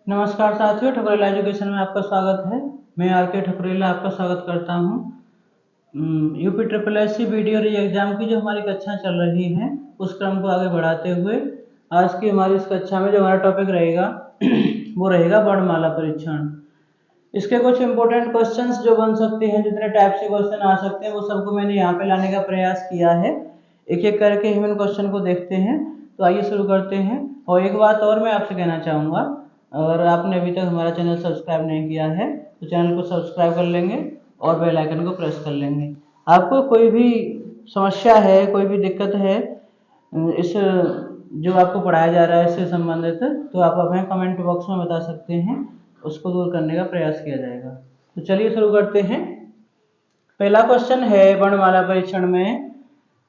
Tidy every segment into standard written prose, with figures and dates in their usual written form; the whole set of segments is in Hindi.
नमस्कार साथियों, ठकुरेला एजुकेशन में आपका स्वागत है। मैं आर के ठकुरेला आपका स्वागत करता हूं। UP triple S C video re exam की जो हमारी कक्षा चल रही है उस क्रम को आगे बढ़ाते हुए आज की हमारी इस कक्षा में जो हमारा टॉपिक रहेगा वो रहेगा वर्णमाला परीक्षण। इसके कुछ इंपॉर्टेंट क्वेश्चंस जो बन सकते हैं, जितने टाइप से क्वेश्चन आ सकते हैं वो सबको मैंने यहाँ पे लाने का प्रयास किया है। एक एक करके हम इन क्वेश्चन को देखते हैं। तो आइए शुरू करते हैं। और एक बात और मैं आपसे कहना चाहूँगा, अगर आपने अभी तक हमारा चैनल सब्सक्राइब नहीं किया है तो चैनल को सब्सक्राइब कर लेंगे और बेल आइकन को प्रेस कर लेंगे। आपको कोई भी समस्या है, कोई भी दिक्कत है इस जो आपको पढ़ाया जा रहा है इससे संबंधित, तो आप हमें कमेंट बॉक्स में बता सकते हैं, उसको दूर करने का प्रयास किया जाएगा। तो चलिए शुरू करते हैं। पहला क्वेश्चन है वर्णमाला परीक्षण में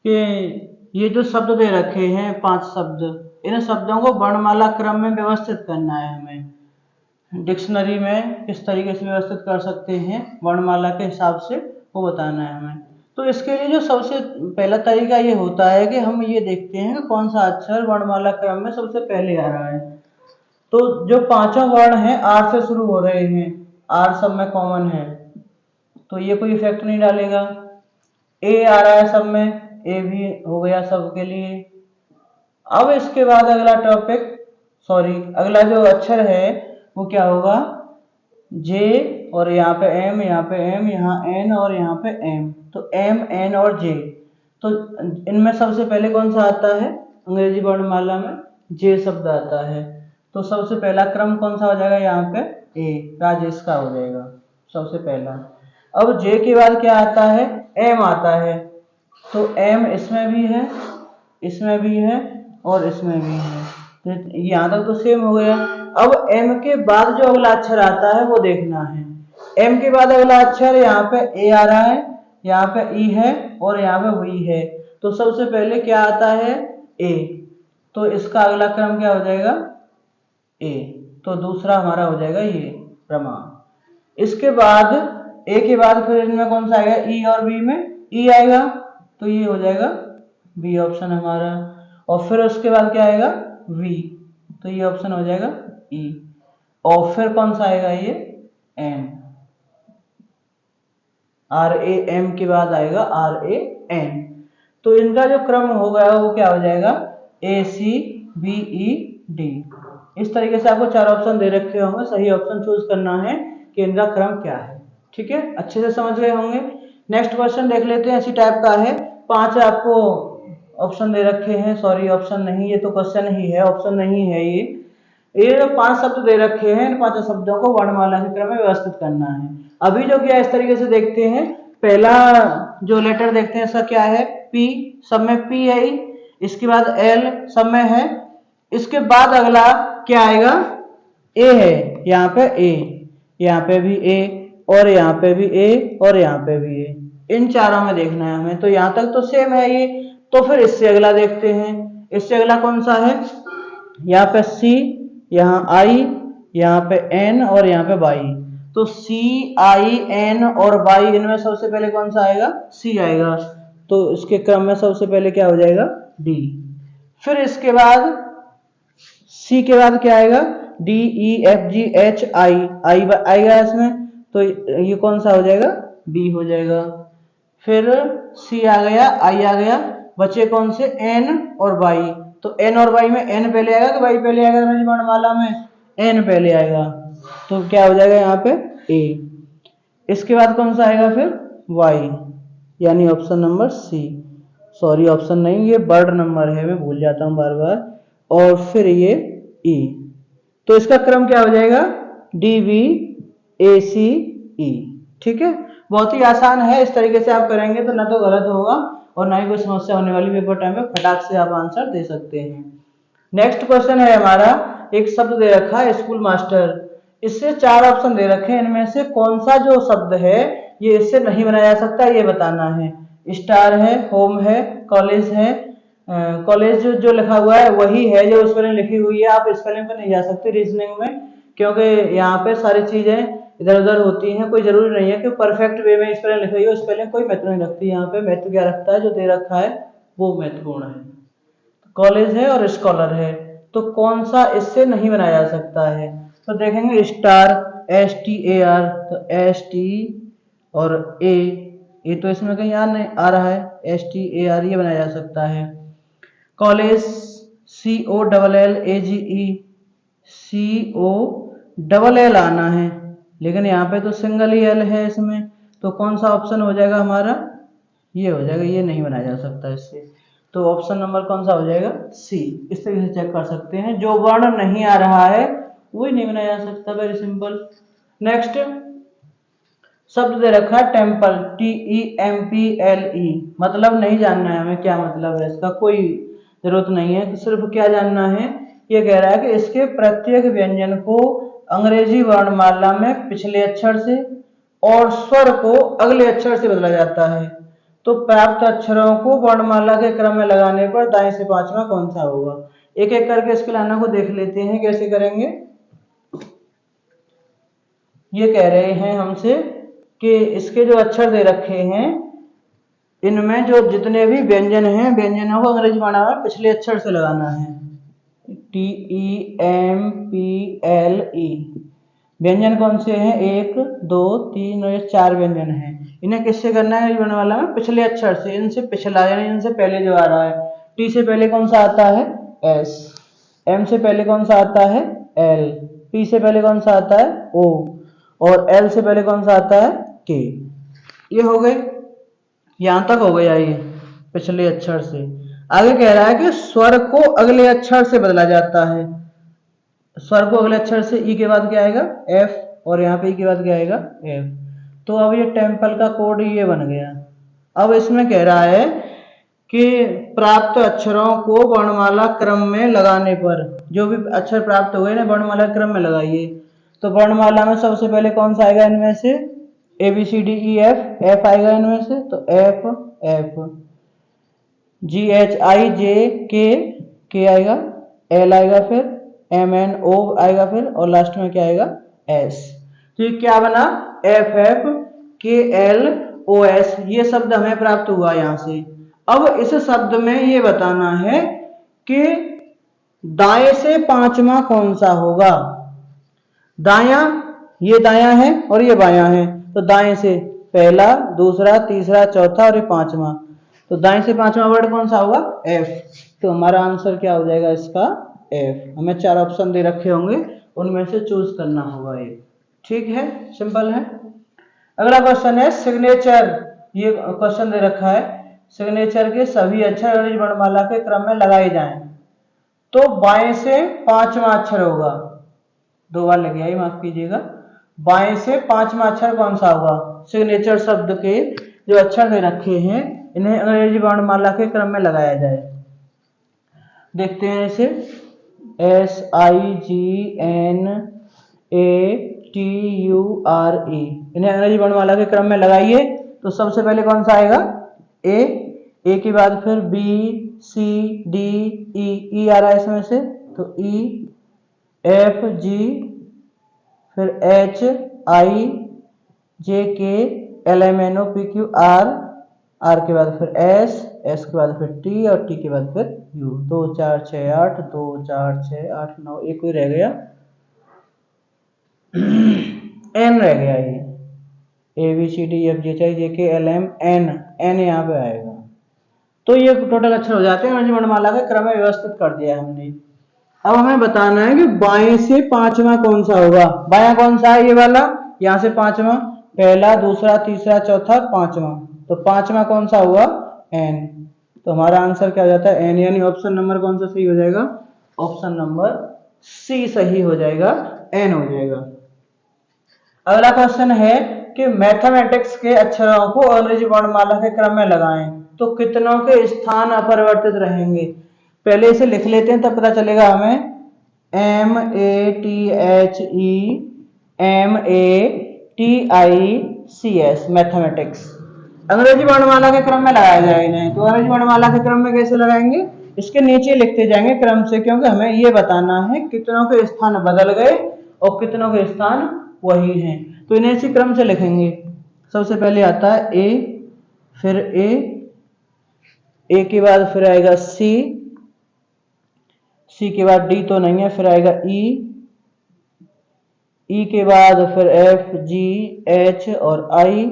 कि ये जो शब्द दे रखे हैं 5 शब्द, इन शब्दों को वर्णमाला क्रम में व्यवस्थित करना है। हमें डिक्शनरी में किस तरीके से व्यवस्थित कर सकते हैं वर्णमाला के हिसाब से, वो बताना है हमें। तो इसके लिए जो सबसे पहला तरीका ये होता है कि हम ये देखते हैं कि कौन सा अक्षर वर्णमाला क्रम में सबसे पहले आ रहा है। तो जो पांचों वर्ण हैं आर से शुरू हो रहे हैं, आर सब में कॉमन है, तो ये कोई इफेक्ट नहीं डालेगा। ए आ रहा है सब में, ए भी हो गया सबके लिए। अब इसके बाद अगला जो अक्षर है वो क्या होगा, जे, और यहाँ पे एम, यहाँ पे एम, यहाँ एन और यहाँ पे एम, तो एम, एन और जे। तो इनमें सबसे पहले कौन सा आता है, अंग्रेजी वर्णमाला में जे शब्द आता है। तो सबसे पहला क्रम कौन सा हो जाएगा, यहाँ पे ए, राजेश का हो जाएगा सबसे पहला। अब जे के बाद क्या आता है, एम आता है। तो एम इसमें भी है, इसमें भी है और इसमें भी है, तो यहाँ तक तो सेम हो गया। अब एम के बाद जो अगला अक्षर आता है वो देखना है। एम के बाद अगला अक्षर यहाँ पे ए आ रहा है, यहाँ पे ई है और यहाँ पे वी है। तो सबसे पहले क्या आता है, ए, तो इसका अगला क्रम क्या हो जाएगा, ए। तो दूसरा हमारा हो जाएगा ये रमा। इसके बाद ए के बाद फिर इनमें कौन सा आएगा, ई और बी में ई आएगा, तो ये हो जाएगा बी ऑप्शन हमारा। और फिर उसके बाद क्या आएगा, वी, तो ये ऑप्शन हो जाएगा ई। और फिर कौन सा आएगा, ये एन, आर ए एम के बाद आएगा आर ए एन। तो इनका जो क्रम होगा वो क्या हो जाएगा, ए सी बी ई डी। इस तरीके से आपको 4 ऑप्शन दे रखे होंगे, सही ऑप्शन चूज करना है कि इनका क्रम क्या है। ठीक है, अच्छे से समझ गए होंगे। नेक्स्ट क्वेश्चन देख लेते हैं, इसी टाइप का है। 5 आपको ऑप्शन दे रखे हैं, सॉरी ऑप्शन नहीं, ये तो क्वेश्चन ही है, ऑप्शन नहीं है। ये जो 5 शब्द दे रखे हैं, इन 5 शब्दों को वर्णमाला के क्रम में व्यवस्थित करना है। अभी जो किया इस तरीके से देखते हैं, पहला जो लेटर देखते हैं इसका क्या है, पी, सब में पी है, इसके बाद एल सब में है, इसके बाद अगला क्या आएगा, ए है, यहाँ पे ए, यहाँ पे भी ए और यहाँ पे भी ए और यहाँ पे भी ए, इन चारों में देखना है हमें। तो यहाँ तक तो सेम है ये। तो फिर इससे अगला देखते हैं, इससे अगला कौन सा है, यहाँ पे सी, यहाँ आई, यहाँ पे एन और यहाँ पे वाई। तो सी, आई, एन और वाई, इनमें सबसे पहले कौन सा आएगा, सी आएगा। तो इसके क्रम में सबसे पहले क्या हो जाएगा, डी। फिर इसके बाद सी के बाद क्या आएगा, D E F G H I, I आएगा इसमें, तो ये कौन सा हो जाएगा, बी हो जाएगा। फिर सी आ गया, आई आ गया, बचे कौन से, एन और वाई। तो एन और वाई में एन पहले आएगा कि वाई पहले आएगा, वर्णमाला में एन पहले आएगा, तो क्या हो जाएगा यहाँ पे ए। इसके बाद कौन सा आएगा फिर, वाई, यानी option number C, sorry option नहीं, ये वर्ड नंबर है, मैं भूल जाता हूँ बार बार। और फिर ये ई, तो इसका क्रम क्या हो जाएगा, डी वी ए सी ई। ठीक है, बहुत ही आसान है, इस तरीके से आप करेंगे तो ना तो गलत होगा और ना ही कोई समस्या होने वाली। पेपर टाइम में फटाक से आप आंसर दे सकते हैं। नेक्स्ट क्वेश्चन है हमारा, एक शब्द दे रखा है स्कूल मास्टर, इससे 4 ऑप्शन दे रखे हैं, इनमें से कौन सा जो शब्द है ये इससे नहीं बनाया जा सकता, ये बताना है। स्टार है, होम है, कॉलेज है, कॉलेज जो लिखा हुआ है वही है जो स्पेलिंग लिखी हुई है, आप स्पेलिंग पे नहीं जा सकते रीजनिंग में, क्योंकि यहाँ पे सारी चीजें इधर उधर होती हैं। कोई जरूरी नहीं है कि परफेक्ट वे में स्पेलिंग लिखी हुई है, स्पेलिंग कोई महत्व नहीं रखती। यहाँ पे महत्व क्या रखता है, जो दे रखा है वो महत्वपूर्ण है। कॉलेज है और स्कॉलर है, तो कौन सा इससे नहीं बनाया जा सकता है, तो देखेंगे स्टार STAR, तो ST और ए तो इसमें कहीं आ रहा है, STAR ये बनाया जा सकता है। कॉलेज COLLAGE, COLL आना है, लेकिन यहाँ पे तो सिंगल ही एल है इसमें, तो कौन सा ऑप्शन हो जाएगा हमारा, ये हो जाएगा, ये नहीं बनाया जा सकता इससे। तो ऑप्शन नंबर कौन सा हो जाएगा, सी। इस तरीके से चेक कर सकते हैं, जो वर्ण नहीं आ रहा है वही नहीं बनाया जा सकता, वेरी सिंपल। नेक्स्ट शब्द दे रखा है टेम्पल, TEMPLE, मतलब नहीं जानना है हमें क्या मतलब है इसका, कोई जरूरत नहीं है, तो सिर्फ क्या जानना है, ये कह रहा है कि इसके प्रत्येक व्यंजन को अंग्रेजी वर्णमाला में पिछले अक्षर से और स्वर को अगले अक्षर से बदला जाता है। तो प्राप्त अक्षरों को वर्णमाला के क्रम में लगाने पर दाएं से पांचवा कौन सा होगा। एक एक करके इसके लाइनों को देख लेते हैं कैसे करेंगे। ये कह रहे हैं हमसे कि इसके जो अक्षर दे रखे हैं इनमें जो जितने भी व्यंजन हैं, व्यंजनों को अंग्रेजी वर्णमाला में पिछले अक्षर से लगाना है। TEMPLE व्यंजन कौन से हैं, 1 2 3 और 4 व्यंजन हैं। इन्हें किससे करना है वर्णमाला में, पिछले अक्षर से, इनसे पिछला यानी इनसे पहले जो आ रहा है। T से पहले कौन सा आता है, S, M से पहले कौन सा आता है, L, P से पहले कौन सा आता है, O, और L से पहले कौन सा आता है, K। ये हो गए, यहां तक हो गया ये पिछले अक्षर से। आगे कह रहा है कि स्वर को अगले अक्षर से बदला जाता है। स्वर को अगले अक्षर से, ई के बाद क्या आएगा, F, और यहाँ पे ई के बाद क्या आएगा, F। तो अब ये टेम्पल का कोड ये बन गया। अब इसमें कह रहा है कि प्राप्त अक्षरों को वर्णमाला क्रम में लगाने पर, जो भी अक्षर प्राप्त हुए ना वर्णमाला क्रम में लगाइए। तो वर्णमाला में सबसे पहले कौन सा आएगा इनमें से, ABCDEF, F आएगा इनमें से, तो F, GHIJK आएगा, L आएगा, फिर MNO आएगा, फिर और लास्ट में क्या आएगा, S। तो ये क्या बना, FFKLOS, ये शब्द हमें प्राप्त हुआ यहां से। अब इस शब्द में ये बताना है कि दाएं से पांचवा कौन सा होगा। दाया, ये दाया है और ये बाया है, तो दाएं से पहला, दूसरा, तीसरा, चौथा और ये पांचवा। तो दाएं से पांचवा वर्ड कौन सा होगा, F। तो हमारा आंसर क्या हो जाएगा इसका, F। हमें 4 ऑप्शन दे रखे होंगे, उनमें से चूज करना होगा एक। ठीक है, सिंपल है। अगला क्वेश्चन है सिग्नेचर। ये क्वेश्चन दे रखा है, सिग्नेचर के सभी अक्षर अंग्रेजी वर्णमाला के क्रम में लगाए जाएं तो बाएं से पांचवा अक्षर होगा। 2 बार लग गया, माफ कीजिएगा। बाएं से पांचवा अक्षर कौन सा होगा, सिग्नेचर शब्द के जो अक्षर दे रखे हैं इन्हें अंग्रेजी वर्णमाला के क्रम में लगाया जाए। देखते हैं इसे, SIGNATURE, इन्हें अंग्रेजी वर्णमाला के क्रम में लगाइए। तो सबसे पहले कौन सा आएगा, ए के बाद फिर B C D E आ रहा है इसमें से, तो E, F G, फिर H I J K L M N O P Q R, R के बाद फिर S, S के बाद फिर T और T के बाद फिर U। 2 4 6 8, 2 4 6 8 9, एक कोई रह गया, N रह गया, ये ABCDEFGHIJKLMN, N यहाँ पे आएगा। तो ये टोटल अक्षर हो जाते हैं, वर्णमाला के क्रम में व्यवस्थित कर दिया हमने। अब हमें बताना है कि बाएं से पांचवा कौन सा होगा। बायां कौन सा है, ये वाला, यहां से पांचवा, पहला, दूसरा, तीसरा, चौथा, पांचवा। तो पांचवा कौन सा हुआ, N। तो हमारा आंसर क्या हो जाता है, N, यानी ऑप्शन नंबर कौन सा सही हो जाएगा, ऑप्शन नंबर C सही हो जाएगा, N हो जाएगा। अगला क्वेश्चन है कि मैथमेटिक्स के अक्षरों को अंग्रेजी वर्णमाला के क्रम में लगाएं तो कितनों के स्थान अपरिवर्तित रहेंगे। पहले इसे लिख लेते हैं तब पता चलेगा हमें। MATHEMATICS, मैथमेटिक्स अंग्रेजी वर्णमाला के क्रम में लगाया जाएगा इन्हें। तो अंग्रेजी वर्णमाला के क्रम में कैसे लगाएंगे, इसके नीचे लिखते जाएंगे क्रम से, क्योंकि हमें ये बताना है कितनों के स्थान बदल गए और कितनों के स्थान वही हैं। तो इन्हें इसी क्रम से लिखेंगे। सबसे पहले आता है A, फिर A के बाद फिर आएगा C के बाद D तो नहीं है, फिर आएगा E, ई के बाद फिर एफ जी एच और आई,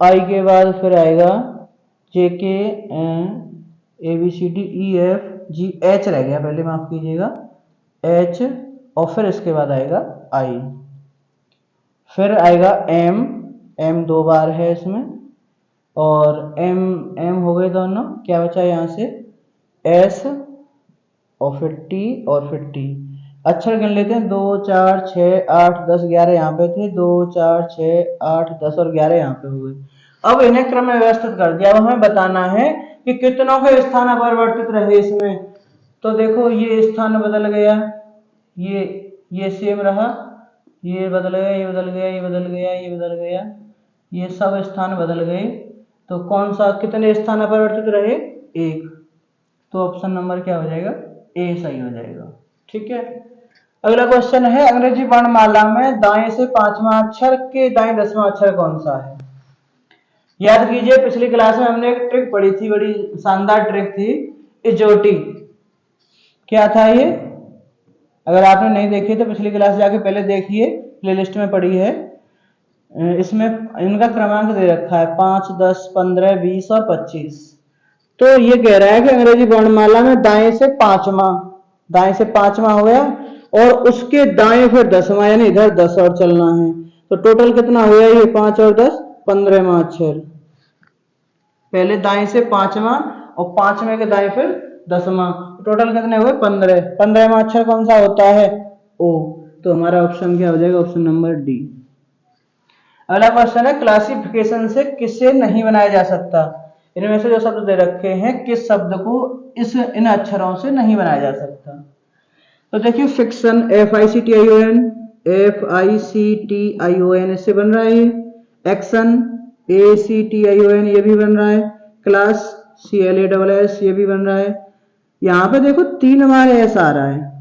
आई के बाद फिर आएगा J K A B C D E F G H रह गया पहले, माफ कीजिएगा, एच, और फिर इसके बाद आएगा आई, फिर आएगा एम, एम 2 बार है इसमें, और एम एम हो गए दोनों, क्या बचा यहाँ से एस, और फिर टी, और फिर टी। अक्षर गिन लेते हैं, 2 4 6 8 10 11 यहाँ पे थे, 2 4 6 8 10 और 11 यहाँ पे हुए। अब इन्हें क्रम में व्यवस्थित कर दिया। अब हमें बताना है कि कितनों के स्थान अपरिवर्तित रहे इसमें। तो देखो ये स्थान बदल गया, ये सेम रहा, ये बदल गया, ये बदल गया, ये बदल गया, ये बदल गया, ये सब स्थान बदल गए। तो कौन सा, कितने स्थान अपरिवर्तित रहे, एक। तो ऑप्शन नंबर क्या हो जाएगा, ए सही हो जाएगा। ठीक है, अगला क्वेश्चन है, अंग्रेजी वर्णमाला में दाएं से 5वां अक्षर के दाएं 10वां अक्षर कौन सा है। याद कीजिए पिछली क्लास में हमने एक ट्रिक पढ़ी थी, बड़ी शानदार ट्रिक थी, इजोटी। क्या था ये, अगर आपने नहीं देखी तो पिछली क्लास जाके पहले देखिए, प्लेलिस्ट में पड़ी है। इसमें इनका क्रमांक दे रखा है 5 10 15 20 और 25। तो ये कह रहा है कि अंग्रेजी वर्णमाला में दाएं से 5वां हो गया, और उसके दाएं फिर 10वां, यानी इधर 10 और चलना है। तो टोटल कितना हुआ ये, 5 और 10 15वां अक्षर। पहले दाएं से 5वां और 5वें के दाएं फिर 10वां, टोटल कितने हुए 15। 15वां अक्षर कौन सा होता है, ओ। तो हमारा ऑप्शन क्या हो जाएगा, ऑप्शन नंबर डी। अगला क्वेश्चन है, क्लासिफिकेशन से किसे नहीं बनाया जा सकता। इनमें से जो शब्द दे रखे हैं, किस शब्द को इन अक्षरों से नहीं बनाया जा सकता। तो देखिए फिक्शन, FICTION, FICTION इससे बन रहा है। एक्शन, ACTION ये भी बन रहा है। क्लास, CLASS ये भी बन रहा है। यहाँ पे देखो 3 बार एस आ रहा है,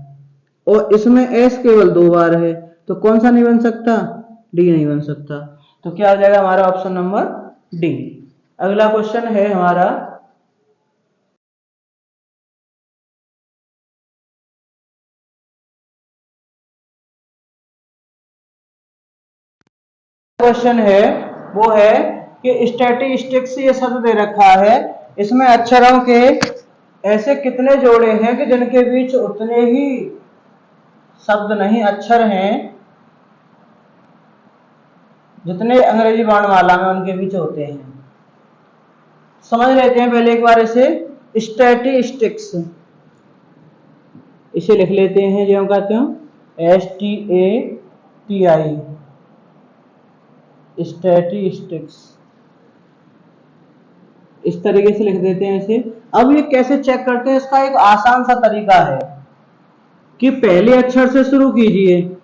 और इसमें एस केवल 2 बार है, तो कौन सा नहीं बन सकता, डी नहीं बन सकता। तो क्या हो जाएगा हमारा ऑप्शन नंबर डी। अगला क्वेश्चन है हमारा, क्वेश्चन है वो है कि स्टैटिस्टिक्स ये शब्द दे रखा है, इसमें अक्षरों के ऐसे कितने जोड़े हैं कि जिनके बीच उतने ही शब्द नहीं, अक्षर हैं जितने अंग्रेजी वर्णमाला में उनके बीच होते हैं। समझ लेते हैं पहले एक बार इसे, स्टैटिस्टिक्स इसे लिख लेते हैं, जो हम कहते हैं STATI, स्टैटिस्टिक्स, इस तरीके से लिख देते हैं इसे। अब ये कैसे चेक करते हैं, इसका एक आसान सा तरीका है कि पहले अक्षर से शुरू कीजिए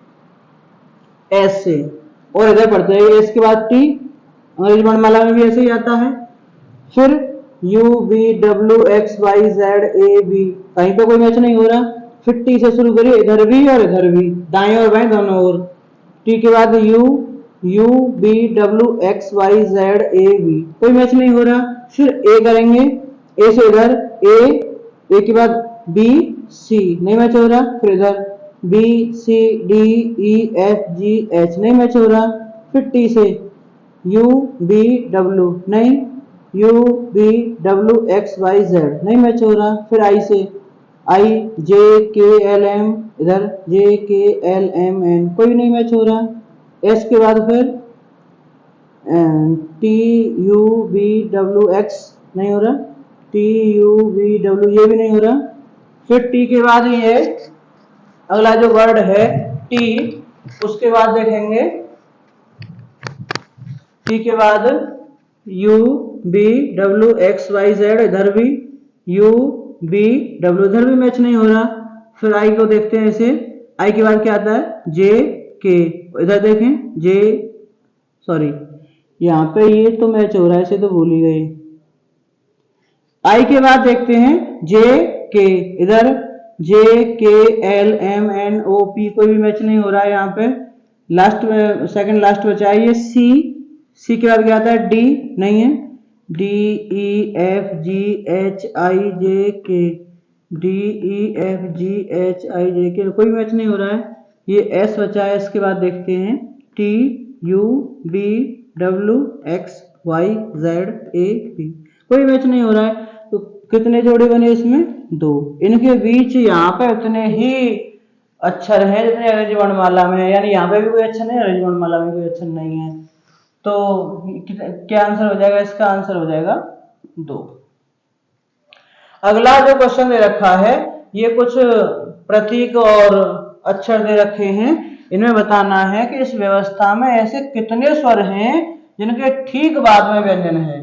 एस से, और इधर पढ़ते हैं एस के बाद टी, अंग्रेजी वर्णमाला में भी ऐसे ही आता है। फिर UVWXYZAB, कहीं पे कोई मैच नहीं हो रहा, फिर टी से शुरू करिए, इधर भी और इधर भी, दाएं और बाएं दोनों ओर। टी के बाद UVWXYZAB, कोई मैच नहीं हो रहा। फिर ए करेंगे, ए से इधर ए के बाद बी सी, नहीं मैच हो रहा। फिर इधर BCDEFGH, नहीं मैच हो रहा। फिर टी से UVW, नहीं, UVWXYZ, नहीं मैच हो रहा। फिर आई से IJKLM, इधर JKLMN, कोई नहीं मैच हो रहा। एस के बाद फिर TUVWX, नहीं हो रहा। TUVW, ये भी नहीं हो रहा। फिर टी के बाद ये अगला जो वर्ड है टी, उसके बाद देखेंगे टी के बाद UVWXYZ, इधर भी UVW, इधर भी मैच नहीं हो रहा। फिर आई को देखते हैं इसे, आई के बाद क्या आता है JK, इधर देखें सॉरी यहाँ पे ये तो मैच हो रहा है, इसे तो भूल ही गए। आई के बाद देखते हैं JK, इधर JKLMNOP, कोई भी मैच नहीं हो रहा है यहाँ पे। लास्ट में सेकंड लास्ट बचा है ये सी के बाद क्या आता है डी, नहीं है, DEFGHIJK, DEFGHIJK, कोई मैच नहीं हो रहा है। ये S बचा है, इसके बाद देखते हैं TUVWXYZAP, कोई मैच नहीं हो रहा है। तो कितने जोड़े बने इसमें? 2। इनके बीच यहाँ पे उतने ही अक्षर हैं जितने अंग्रेजी वर्णमाला में है, यानी यहाँ पे भी कोई अक्षर नहीं है, अंग्रेजी वर्णमाला में कोई अक्षर नहीं है। तो क्या आंसर हो जाएगा? इसका आंसर हो जाएगा 2। अगला जो क्वेश्चन दे रखा है, ये कुछ प्रतीक और अक्षर दे रखे हैं, इनमें बताना है कि इस व्यवस्था में ऐसे कितने स्वर हैं जिनके ठीक बाद में व्यंजन है।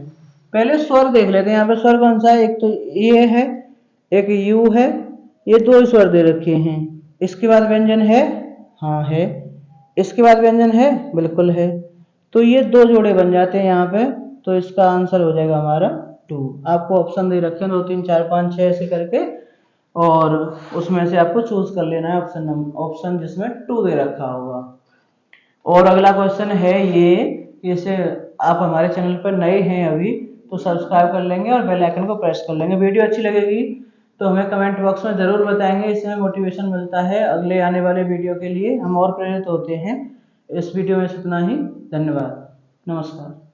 पहले स्वर देख लेते हैं। यहाँ पे स्वर कौन सा है? एक तो ए है, एक यू है, ये 2 स्वर दे रखे हैं। इसके बाद व्यंजन है? हाँ है। इसके बाद व्यंजन है? बिल्कुल है। तो ये 2 जोड़े बन जाते हैं यहाँ पे। तो इसका आंसर हो जाएगा हमारा 2। आपको ऑप्शन दे रखे हैं 2 3 4 5 6 ऐसे करके, और उसमें से आपको चूज कर लेना है ऑप्शन जिसमें 2 दे रखा होगा। और अगला क्वेश्चन है ये, इसे आप हमारे चैनल पर नए हैं अभी तो सब्सक्राइब कर लेंगे और बेल आइकन को प्रेस कर लेंगे। वीडियो अच्छी लगेगी तो हमें कमेंट बॉक्स में ज़रूर बताएंगे, इससे हमें मोटिवेशन मिलता है अगले आने वाले वीडियो के लिए, हम और प्रेरित होते हैं। इस वीडियो में इतना ही। धन्यवाद। नमस्कार।